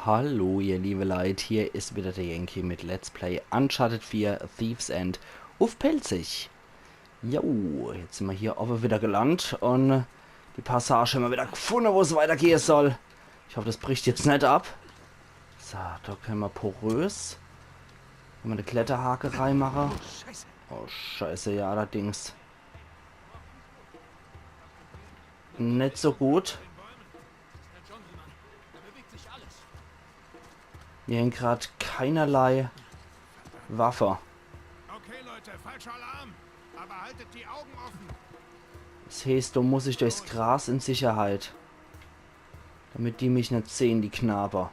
Hallo ihr liebe Leute, hier ist wieder der Yankee mit Let's Play Uncharted 4 Thieves End auf Pelzig. Jo, jetzt sind wir hier oben wieder gelandet und die Passage haben wir wieder gefunden, wo es weitergehen soll. Ich hoffe, das bricht jetzt nicht ab. So, da können wir porös. Wenn wir eine Kletterhake reinmachen. Oh scheiße, ja allerdings. Nicht so gut. Wir haben gerade keinerlei Waffe. Okay, Leute, falscher Alarm. Aber haltet die Augen offen. Das heißt, da muss ich durchs Gras in Sicherheit. Damit die mich nicht sehen, die Knaber.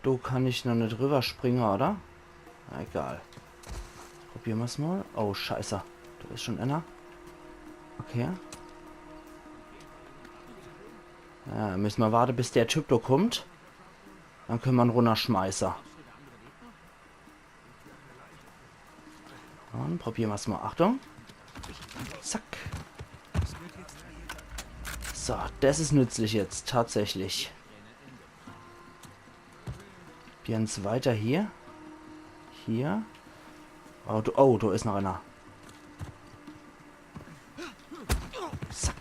Da kann ich noch nicht rüberspringen, oder? Na, egal. Probieren wir es mal. Oh, scheiße. Da ist schon einer. Okay. Ja, müssen wir warten, bis der Typ da kommt. Dann können wir ihn runterschmeißen. Und probieren wir es mal. Achtung. Zack. So, das ist nützlich jetzt. Tatsächlich. Probieren es weiter hier. Hier. Oh, da ist noch einer. Zack.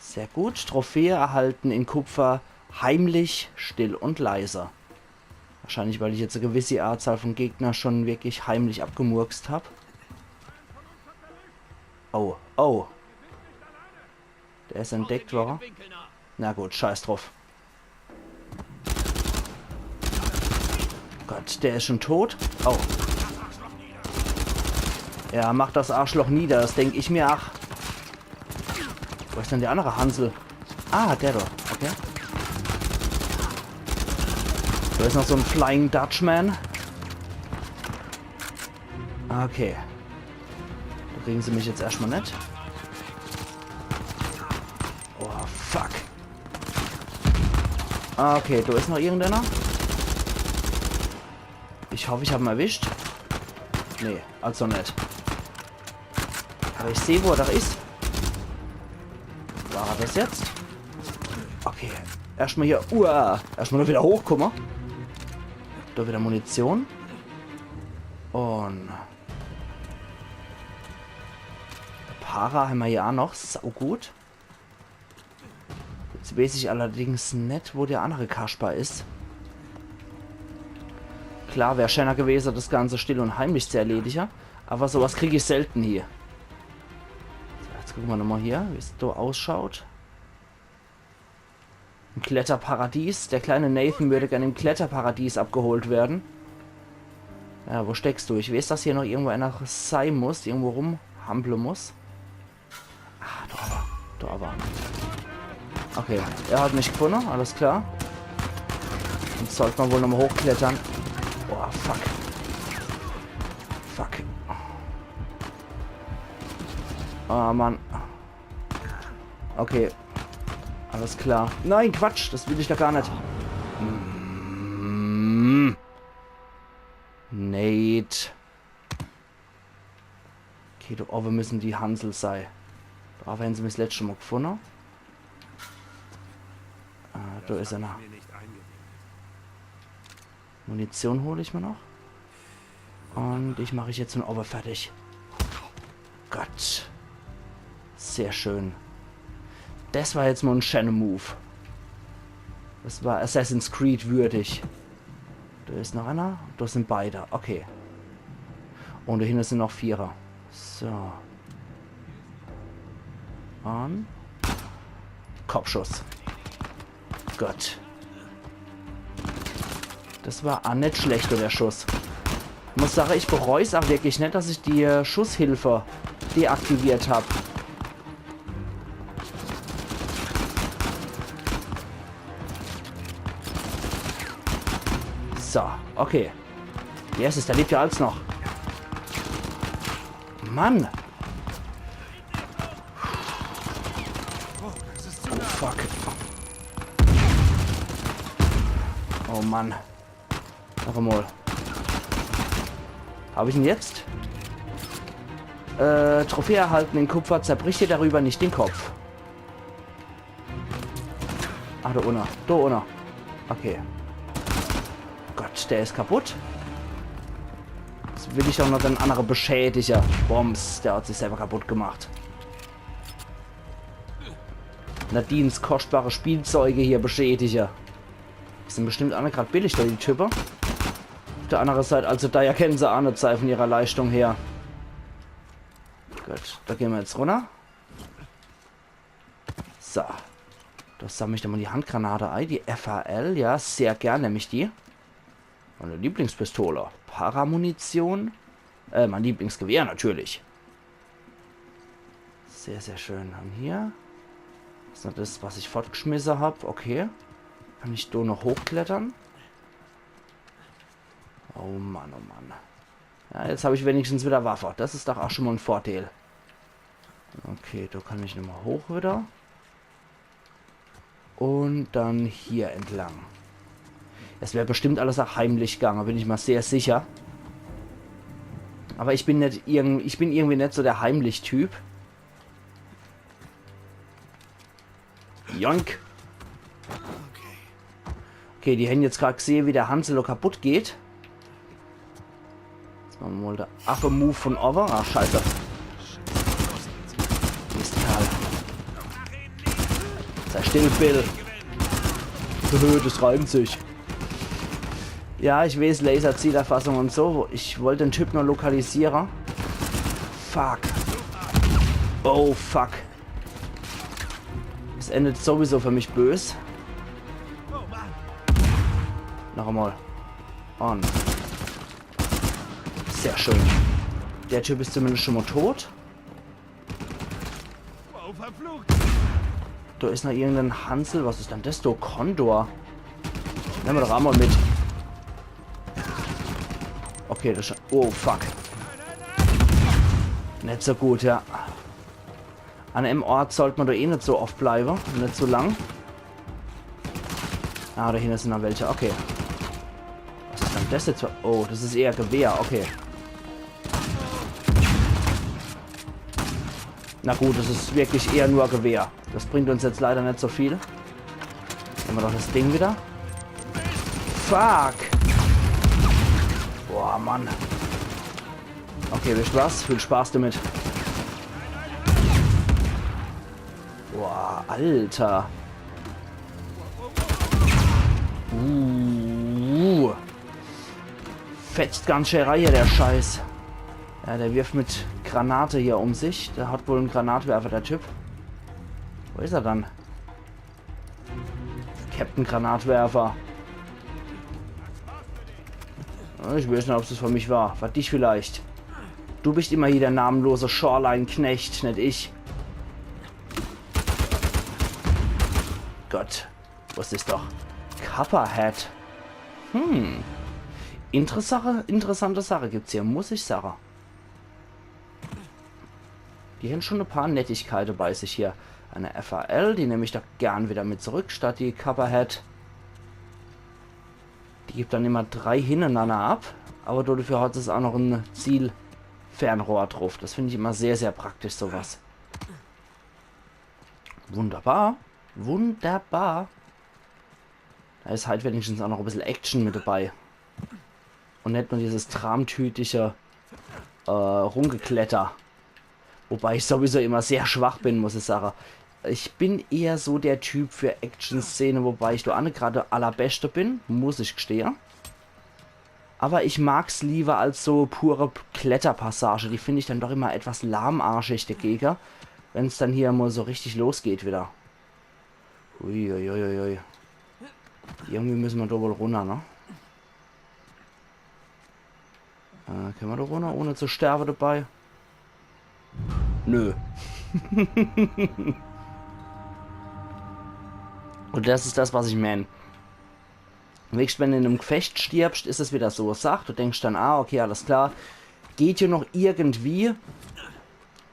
Sehr gut. Trophäe erhalten in Kupfer. Heimlich, still und leise. Wahrscheinlich, weil ich jetzt eine gewisse Anzahl von Gegnern schon wirklich heimlich abgemurkst habe. Oh, oh. Der ist entdeckt worden. Na gut, scheiß drauf. Gott, der ist schon tot. Oh. Ja, macht das Arschloch nieder, das denke ich mir. Ach. Wo ist denn der andere Hansel? Ah, der da. Okay. Da ist noch so ein Flying Dutchman. Okay. Da kriegen sie mich jetzt erstmal nicht. Oh, fuck. Okay, da ist noch irgendeiner. Ich hoffe, ich habe ihn erwischt. Nee, also nicht. Aber ich sehe, wo er da ist. War er das jetzt? Okay. Erstmal hier. Erstmal noch wieder hochkommen. Da wieder Munition. Und Para haben wir ja auch noch. Sau gut. Jetzt weiß ich allerdings nicht, wo der andere Kasper ist. Klar, wäre schöner gewesen, das Ganze still und heimlich zu erledigen. Aber sowas kriege ich selten hier. So, jetzt gucken wir nochmal hier, wie es so ausschaut. Ein Kletterparadies. Der kleine Nathan würde gerne im Kletterparadies abgeholt werden. Ja, wo steckst du? Ich weiß, dass hier noch irgendwo einer sein muss, irgendwo rumhampeln muss. Ah, da aber. Okay, er hat mich gefunden, alles klar. Jetzt sollte man wohl nochmal hochklettern. Oh, fuck. Fuck. Oh, Mann. Okay. Alles klar. Nein, Quatsch. Das will ich da gar nicht. Nate. Okay, wir müssen die Hansel sein. Da haben sie mich das letzte Mal gefunden. Da ist er noch. Munition hole ich mir noch. Und ich mache jetzt einen Over fertig. Gott. Sehr schön. Das war jetzt mal ein schöner Move. Das war Assassin's Creed würdig. Da ist noch einer. Da sind beide. Okay. Und da hinten sind noch Vierer. So. Und Kopfschuss. Gott. Das war auch nicht schlecht, der Schuss. Ich muss sagen, ich bereue es auch wirklich nicht, dass ich die Schusshilfe deaktiviert habe. So, okay. Jesus, der lebt ja alles noch. Mann. Oh, fuck. Oh, Mann. Noch einmal. Habe ich ihn jetzt? Trophäe erhalten in Kupfer. Zerbricht dir darüber nicht den Kopf. Ah, da unten. Da unten. Okay. Gott, der ist kaputt. Jetzt will ich auch noch den anderen Beschädiger. Bombs, der hat sich selber kaputt gemacht. Nadines kostbare Spielzeuge hier beschädige. Die sind bestimmt alle gerade billig, da die Typen. Auf der anderen Seite, also da erkennen sie auch nicht von ihrer Leistung her. Gut, da gehen wir jetzt runter. So. Da sammle ich dann mal die Handgranate ein. Die FAL, ja, sehr gerne nehme ich die. Meine Lieblingspistole. Paramunition. Mein Lieblingsgewehr natürlich. Sehr, sehr schön. Und hier. Das ist noch das, was ich fortgeschmissen habe. Okay. Kann ich da noch hochklettern? Oh Mann, oh Mann. Ja, jetzt habe ich wenigstens wieder Waffe. Das ist doch auch schon mal ein Vorteil. Okay, da kann ich nochmal hoch wieder. Und dann hier entlang. Es wäre bestimmt alles auch heimlich gegangen, bin ich mal sehr sicher. Aber ich bin nicht irgendwie nicht so der Heimlich-Typ. Joink. Okay, die haben jetzt gerade gesehen, wie der Hansel kaputt geht. Jetzt machen wir mal der Affe-Move von Over. Ach, scheiße. Mist, Kerl. Sei still, Bill. Das reimt sich. Ja, ich weiß, Laserzielerfassung und so. Ich wollte den Typ nur lokalisieren. Fuck. Oh, fuck. Es endet sowieso für mich böse. Noch einmal. On. Sehr schön. Der Typ ist zumindest schon mal tot. Da ist noch irgendein Hansel. Was ist denn das? Do Kondor. Nehmen wir doch einmal mit. Okay, das ist... Oh, fuck. Nicht so gut, ja. An einem Ort sollte man da eh nicht so oft bleiben. Nicht so lang. Ah, da hinten sind noch welche. Okay. Was ist denn das jetzt? Oh, das ist eher Gewehr. Okay. Na gut, das ist wirklich eher nur Gewehr. Das bringt uns jetzt leider nicht so viel. Nehmen wir doch das Ding wieder. Fuck! Boah, Mann. Okay, wisst was? Viel Spaß damit. Boah, Alter. Fetzt ganz schön Reihe, der Scheiß. Ja, der wirft mit Granate hier um sich. Der hat wohl einen Granatwerfer, der Typ. Wo ist er dann? Captain Granatwerfer. Ich weiß nicht, ob es für mich war. Für dich vielleicht. Du bist immer hier der namenlose Shoreline-Knecht, nicht ich. Gott. Was ist doch? Copperhead. Interessante Sache gibt's hier, muss ich sagen. Die haben schon ein paar Nettigkeiten bei sich hier. Eine FAL, die nehme ich da gern wieder mit zurück, statt die Copperhead. Die gibt dann immer 3 hintereinander ab, aber dafür hat es auch noch ein Zielfernrohr drauf. Das finde ich immer sehr, sehr praktisch, sowas. Wunderbar. Wunderbar. Da ist halt wenigstens auch noch ein bisschen Action mit dabei. Und nicht nur dieses tramtütige Rumgekletter. Wobei ich sowieso immer sehr schwach bin, muss ich sagen. Ich bin eher so der Typ für Action-Szene, wobei ich da auch nicht gerade allerbeste bin, muss ich gestehen. Aber ich mag es lieber als so pure Kletterpassage. Die finde ich dann doch immer etwas lahmarschig dagegen, wenn es dann hier mal so richtig losgeht wieder. Uiuiuiui. Irgendwie müssen wir da wohl runter, ne? Können wir da runter, ohne zu sterben dabei? Nö. Und das ist das, was ich meine. Wenn du in einem Gefecht stirbst, ist es wieder so. Du denkst dann, ah, okay, alles klar. Geht hier noch irgendwie.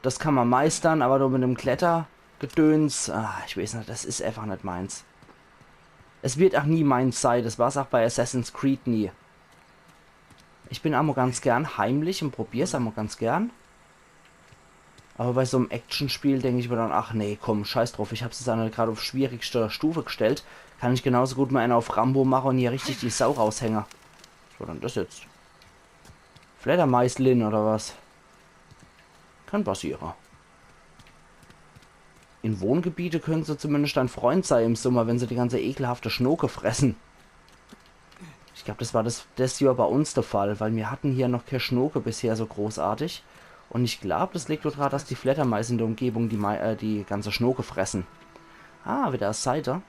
Das kann man meistern, aber nur mit einem Klettergedöns. Ich weiß nicht, das ist einfach nicht meins. Es wird auch nie meins sein. Das war es auch bei Assassin's Creed nie. Ich bin einmal ganz gern heimlich und probiere es einmal ganz gern. Aber bei so einem Actionspiel denke ich mir dann, ach nee, komm, scheiß drauf, ich habe es jetzt gerade auf schwierigste Stufe gestellt. Kann ich genauso gut mal einen auf Rambo machen und hier richtig die Sau raushängen. So, dann das jetzt. Fledermaislin oder was? Kann passieren. In Wohngebiete können sie zumindest ein Freund sein im Sommer, wenn sie die ganze ekelhafte Schnoke fressen. Ich glaube, das war das Jahr bei uns der Fall, weil wir hatten hier noch keine Schnoke bisher so großartig. Und ich glaube, das liegt daran, dass die Fledermais in der Umgebung die ganze Schnoke fressen. Ah, wieder als Seite.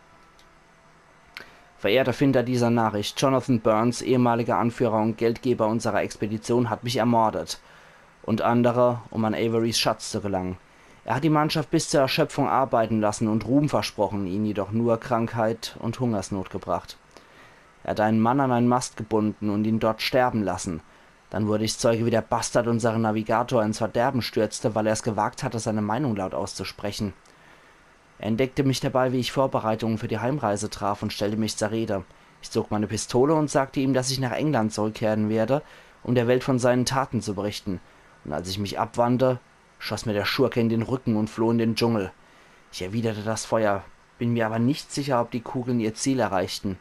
Verehrter Finder dieser Nachricht, Jonathan Burns, ehemaliger Anführer und Geldgeber unserer Expedition, hat mich ermordet. Und andere, um an Averys Schatz zu gelangen. Er hat die Mannschaft bis zur Erschöpfung arbeiten lassen und Ruhm versprochen, ihnen jedoch nur Krankheit und Hungersnot gebracht. Er hat einen Mann an einen Mast gebunden und ihn dort sterben lassen. Dann wurde ich Zeuge, wie der Bastard unseren Navigator ins Verderben stürzte, weil er es gewagt hatte, seine Meinung laut auszusprechen. Er entdeckte mich dabei, wie ich Vorbereitungen für die Heimreise traf und stellte mich zur Rede. Ich zog meine Pistole und sagte ihm, dass ich nach England zurückkehren werde, um der Welt von seinen Taten zu berichten. Und als ich mich abwandte, schoss mir der Schurke in den Rücken und floh in den Dschungel. Ich erwiderte das Feuer, bin mir aber nicht sicher, ob die Kugeln ihr Ziel erreichten.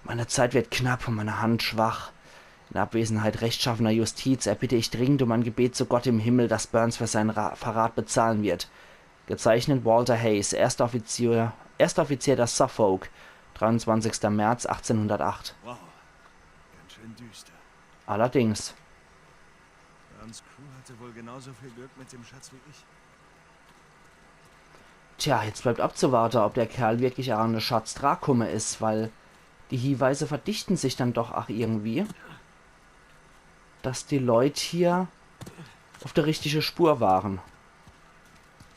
Meine Zeit wird knapp und meine Hand schwach. In Abwesenheit rechtschaffener Justiz erbitte ich dringend um ein Gebet zu Gott im Himmel, dass Burns für seinen Verrat bezahlen wird. Gezeichnet Walter Hayes, Erster Offizier der Suffolk, 23. März 1808. Wow, ganz schön düster. Allerdings. Burns Crew hatte wohl genauso viel Glück mit dem Schatz wie ich. Tja, jetzt bleibt abzuwarten, ob der Kerl wirklich an der Schatz Drakumme ist, weil die Hinweise verdichten sich dann doch auch irgendwie, dass die Leute hier auf der richtigen Spur waren.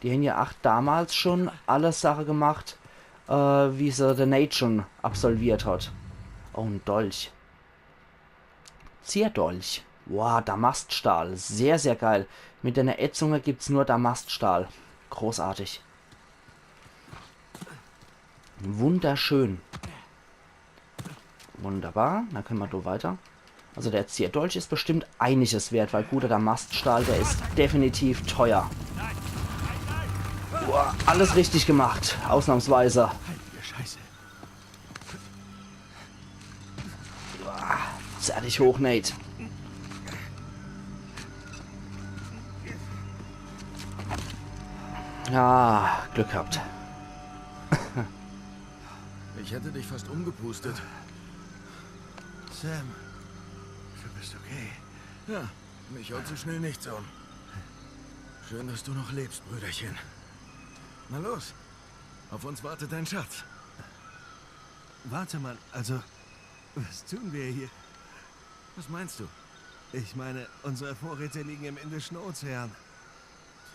Die haben ja auch damals schon alles Sache gemacht, wie sie The Nation absolviert hat. Oh, ein Dolch. Zierdolch. Wow, Damaststahl. Sehr, sehr geil. Mit einer Ätzunge gibt es nur Damaststahl. Großartig. Wunderschön. Wunderbar. Dann können wir da weiter. Also der Zierdolch ist bestimmt einiges wert, weil guter Damaststahl, der ist definitiv teuer. Boah, alles richtig gemacht. Ausnahmsweise. Heilige Scheiße. Boah, zerr dich hoch, Nate. Ah, Glück gehabt. Ich hätte dich fast umgepustet. Sam, du bist okay. Ja, mich haut so schnell nichts um. Schön, dass du noch lebst, Brüderchen. Na los, auf uns wartet dein Schatz. Warte mal, also, was tun wir hier? Was meinst du? Ich meine, unsere Vorräte liegen im Indischen Ozean.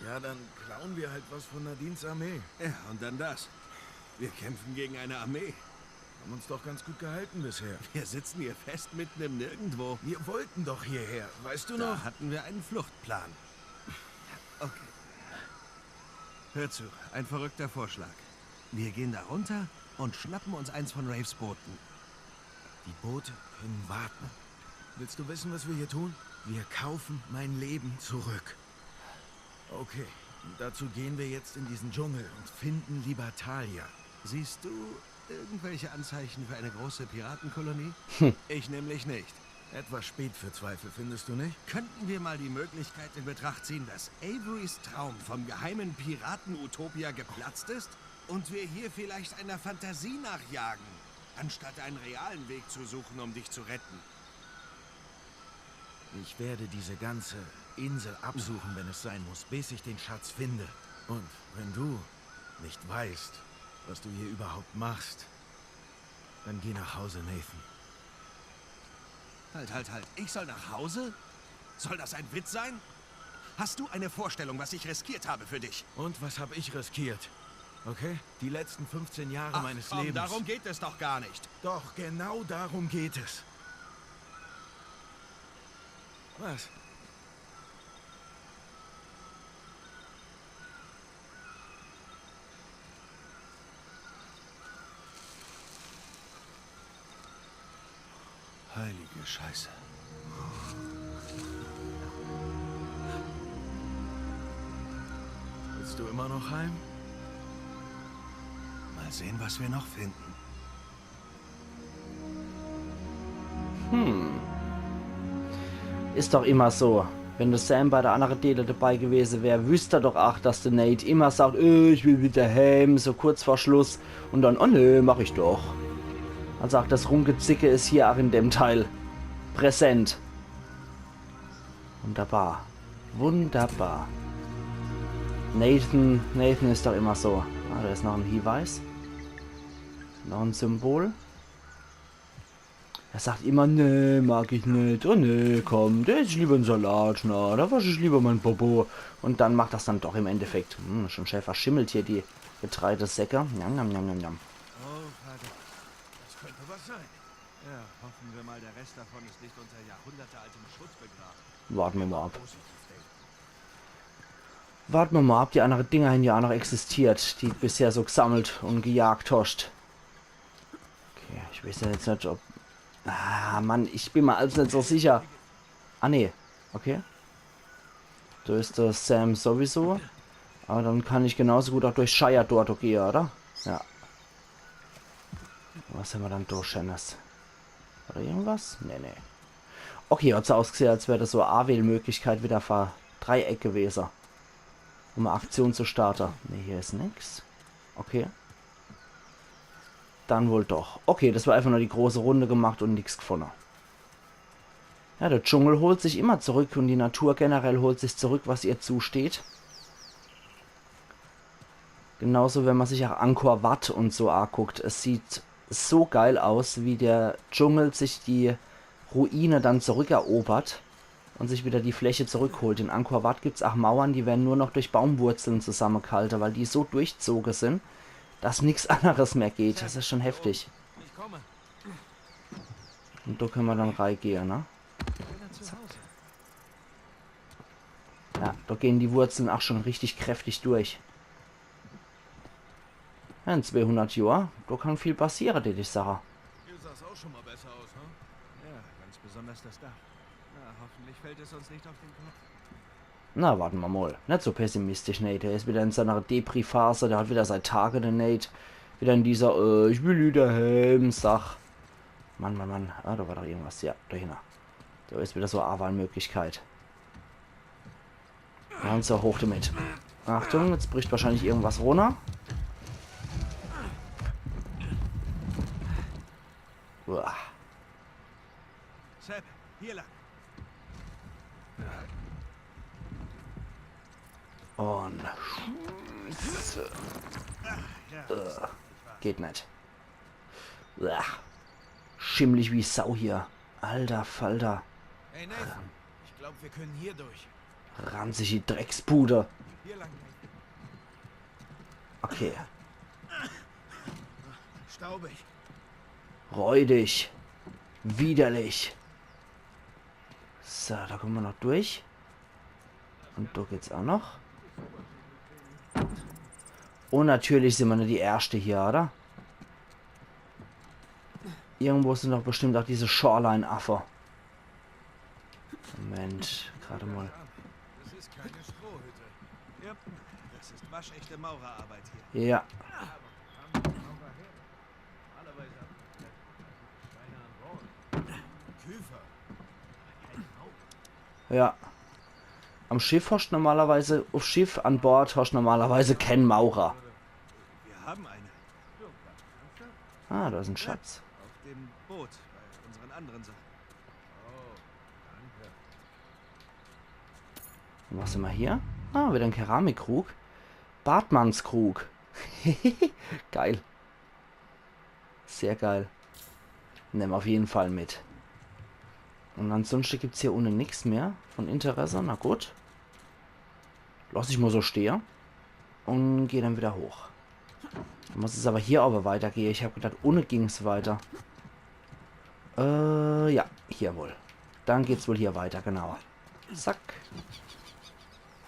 Ja, dann klauen wir halt was von Nadines Armee. Ja, und dann das. Wir kämpfen gegen eine Armee. Haben uns doch ganz gut gehalten bisher. Wir sitzen hier fest mitten im Nirgendwo. Wir wollten doch hierher, weißt du Da noch? hatten wir einen Fluchtplan. Okay. Hör zu, ein verrückter Vorschlag. Wir gehen da runter und schnappen uns eins von Raves Booten. Die Boote können warten. Willst du wissen, was wir hier tun? Wir kaufen mein Leben zurück. Okay, und dazu gehen wir jetzt in diesen Dschungel und finden Libertalia. Siehst du irgendwelche Anzeichen für eine große Piratenkolonie? Ich nämlich nicht. Etwas spät für Zweifel, findest du nicht? Könnten wir mal die Möglichkeit in Betracht ziehen, dass Averys Traum vom geheimen Piraten-Utopia geplatzt ist und wir hier vielleicht einer Fantasie nachjagen, anstatt einen realen Weg zu suchen, um dich zu retten? Ich werde diese ganze Insel absuchen, wenn es sein muss, bis ich den Schatz finde. Und wenn du nicht weißt, was du hier überhaupt machst, dann geh nach Hause, Nathan. Halt. Ich soll nach Hause? Soll das ein Witz sein? Hast du eine Vorstellung, was ich riskiert habe für dich? Und was habe ich riskiert? Okay? Die letzten 15 Jahre meines Lebens. Darum geht es doch gar nicht. Doch, genau darum geht es. Was? Heilige Scheiße. Willst du immer noch heim? Mal sehen, was wir noch finden. Ist doch immer so. Wenn der Sam bei der anderen Dele dabei gewesen wäre, wüsste er doch auch, dass der Nate immer sagt, ich will wieder heim, so kurz vor Schluss. Und dann, oh nö, mach ich doch. Also auch das Rumgezicke ist hier auch in dem Teil präsent. Wunderbar. Wunderbar. Nathan ist doch immer so. Ah, da ist noch ein Hinweis. Noch ein Symbol. Er sagt immer, nee, mag ich nicht. Oh nee, komm, der ist lieber ein Salat, na, da wasche ich lieber mein Popo. Und dann macht das dann doch im Endeffekt. Schon schön verschimmelt hier die Getreidesäcke. Njam, njam, njam, njam. Oh, Vater. Das könnte was sein. Ja, hoffen wir mal, der Rest davon ist nicht unter jahrhundertealtem Schutt begraben. Warten wir mal ab. Warten wir mal ab, die anderen Dinger haben ja noch existiert, die bisher so gesammelt und gejagt hast. Okay, ich weiß ja jetzt nicht, ob... Ah, Mann, ich bin mir alles nicht so sicher. Ah, nee. Okay. Da ist der Sam sowieso. Aber dann kann ich genauso gut auch durch Shire dort gehen, oder? Ja. Was haben wir dann durch, Shannes? Oder irgendwas? Nee, nee. Okay, hat so ausgesehen, als wäre das so eine A-Wähl-Möglichkeit wieder für Dreieck gewesen. Um eine Aktion zu starten. Ne, hier ist nichts. Okay. Dann wohl doch. Okay, das war einfach nur die große Runde gemacht und nichts gefunden. Ja, der Dschungel holt sich immer zurück und die Natur generell holt sich zurück, was ihr zusteht. Genauso, wenn man sich auch Angkor Wat und so anguckt. Es sieht so geil aus, wie der Dschungel sich die Ruine dann zurückerobert und sich wieder die Fläche zurückholt. In Angkor Wat gibt es auch Mauern, die werden nur noch durch Baumwurzeln zusammengehalten, weil die so durchzogen sind, dass nichts anderes mehr geht. Das ist schon heftig. Ich komme. Und da können wir dann reingehen, ne? Ja, da gehen die Wurzeln auch schon richtig kräftig durch. Ja, in 200 Jahren, da kann viel passieren, die Sache. Hier sah es auch schon mal besser aus, hm? Ja, ganz besonders das Dach. Na, hoffentlich fällt es uns nicht auf den Kopf. Na, warten wir mal. Nicht so pessimistisch, Nate. Der ist wieder in seiner Depri-Phase. Der hat wieder seit Tagen den Nate. Wieder in dieser, ich will wieder heim, Sach. Mann, Mann, Mann. Ah, da war doch irgendwas. Ja, dahinter. Da ist wieder so eine Wahlmöglichkeit. Und so, hoch damit. Achtung, jetzt bricht wahrscheinlich irgendwas runter. Uah. Sepp, hier lang. Und... Ja, geht nicht. Uah. Schimmlig wie Sau hier. Alter Falter. Hey Nathan, ich glaube, wir können hier durch. Ranzige Drecksbude. Hier lang. Okay. Staubig. Räudig. Widerlich. So, da kommen wir noch durch. Und da geht's auch noch. Und natürlich sind wir nicht die Erste hier, oder? Irgendwo sind doch bestimmt auch diese Shoreline-Affe. Moment, gerade mal. das ist keine Strohhütte. Ja, das ist waschechte Maurerarbeit hier. Ja. Küfer. Ja. Am Schiff hast du normalerweise, auf Schiff an Bord hast du normalerweise keinen Maurer. Wir haben eine. Ah, da ist ein Schatz. Auf dem Boot bei unseren anderen Sachen. Und was sind wir hier? Ah, wieder ein Keramikkrug. Bartmannskrug. Geil. Sehr geil. Nehmen wir auf jeden Fall mit. Und ansonsten gibt es hier unten nichts mehr von Interesse. Na gut. Lass ich mal so stehen. Und gehe dann wieder hoch. Dann muss es aber hier aber weitergehen. Ich habe gedacht, ohne ging es weiter. Ja, hier wohl. Dann geht's wohl hier weiter, genau. Zack.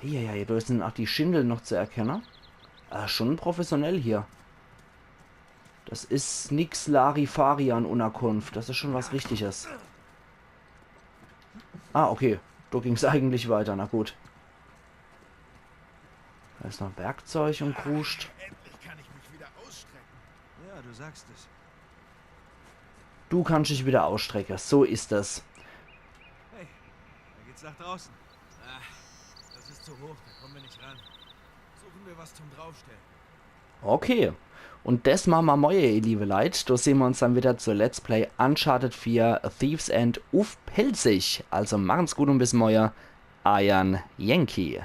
Ja, da sind auch die Schindel noch zu erkennen. Schon professionell hier. Das ist nix Larifari an Unterkunft. Das ist schon was Richtiges. Ah, okay. Da ging es eigentlich weiter. Na gut. Da ist noch Werkzeug und kruscht. Endlich kann ich mich wieder ausstrecken. Ja, du sagst es. Du kannst dich wieder ausstrecken. So ist das. Hey, da geht's nach draußen. Das ist zu hoch, da kommen wir nicht ran. Suchen wir was zum Draufstellen. Okay. Und das machen wir morgen, ihr liebe Leute. Da sehen wir uns dann wieder zur Let's Play Uncharted 4 Thieves End auf Pelzig. Also machen's gut und bis morgen. Iron Yankee.